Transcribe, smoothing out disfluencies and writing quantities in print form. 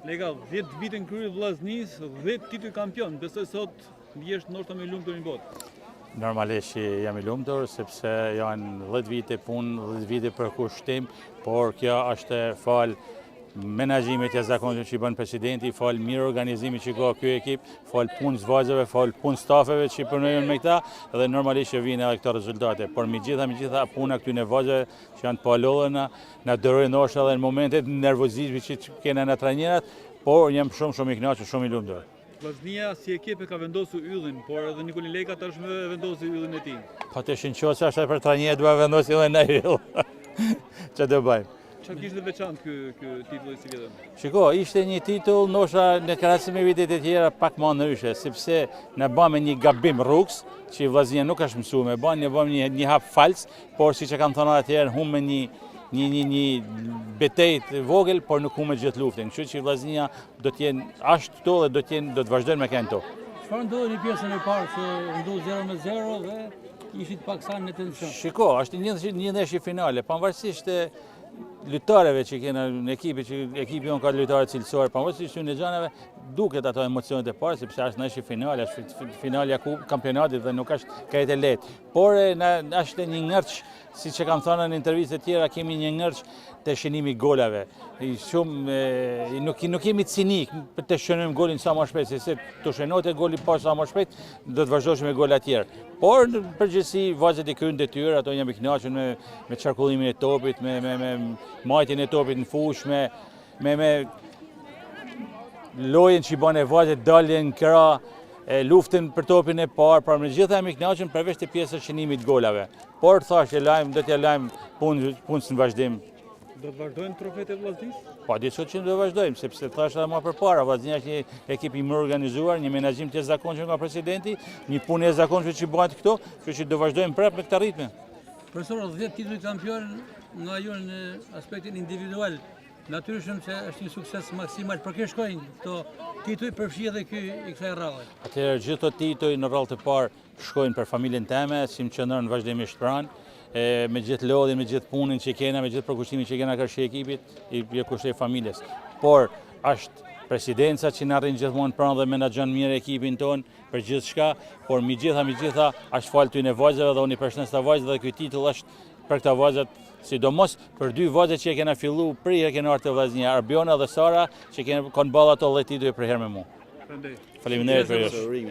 Lega, 10 vite në krye vllaznisë, 10 titull kampion, besoj sot ndjesh ndoshta më i lumtur në botë. Normalisht jam i lumtur sepse janë 10 vite punë, 10 vite për kushtim, por kjo është fal menaxhimit të zakonshëm që i bën presidenti, fal mirë organizimit që ka ky ekip, fal punës vajzave, fal punës stafeve që punojnë me këta dhe normalisht që vijnë edhe këto rezultate. Por megjithatë puna këtyre vajzave që janë palodhëna, na dërojnë ndoshta edhe në momentet nervozizmi që kena në trajnerat, por jam shumë i kënaqur, shumë i lumtur. Vllaznia si ekip e ka vendosur yllin, por edhe Nikoli Leka tashmë vendosi yllin e tij. Po të shënqosh është për trajnerë duhet vendosi edhe në yll. Çfarë do bëjmë? Çfarë kishte veçantë ky titull i vjetër? Shiko, ishte një titull ndoshta në krahasim me vitet e tjera pak më ndryshe, sepse na bëmë një gabim rrugës, që vllaznia nuk është mësuar me bën, ne bëmë një hap fals, por siç e kanë thënë atëherë, humbë një betejë të vogël, por nuk humbë gjithë luftën. Kështu që vllaznia do të jenë ashtu këto dhe do të vazhdojnë me këto. Çfarë ndodhi në pjesën e parë që ndodhi 0-0 dhe ishit pak sa në tension? Shiko, është një ndeshje finale, pavarësisht lojtarëve që kena në ekipi jonë ka lojtarë cilësor, pavarësisht në xhanave duket ato emocionet e parë sepse është ndeshje finale, është finalja kampionatit dhe nuk është kaq e lehtë. Por është një ngërç, siç e kam thënë në intervistë të tjera, kemi një ngërç të shënimi golave. Nuk jemi cinik për të shënuar golin sa më shpejt, se të shënohet goli pas sa më shpejt, do të vazhdosh me gola të tjerë. Por në përgjithësi vajzat e kryejnë detyrë, ato janë të kënaqur me çarkullimin e topit, me majtjen e topit në fushë, me lojën që i bën e vajzat dalin në krah, luftën për topin e parë, pra me gjitha jam i kënaqur përveç të pjesës së shënimit golave. Por thashë do t'ja lajm punës në vazhdim. Do të vazhdojnë trofet e vllaznisë? Po, diçka që do vazhdojmë, sepse thashë edhe më përpara, vllaznia është një ekip i mirë organizuar, një menaxhim të jashtëzakonshëm nga presidenti, një punë e jashtëzakonshme që bëhet këto, kështu që do vazhdojmë prapë me këtë ritme. Profesor, 10 titull kampion nga ju në aspektin individual, natyrisht që është një sukses maksimal. Për kë shkojnë këto titull përfshi edhe ky i kësaj rradhe? Atëherë gjithë këto titull në rradhë të parë shkojnë për familjen time, si më qëndron vazhdimisht pranë. Me gjithë lodhin, me gjithë punën që kena, me gjithë përkushtimin që kena kërshi ekipit, i kushtoj familjes. Por është presidenca që na rrin gjithmonë pranë dhe menaxhon mirë ekipin ton për gjithë shka, por me gjitha është falë ty në vajzave dhe unë i përshëndes të vajzat dhe ky titull është për këta vajzat, sidomos për 2 vajzat që kena fillu prije kena ardhur te vllaznia, Arbiona dhe Sara, që kanë ballë ato 10 titull për herë me mua. Faleminderit. Faleminderit për ju.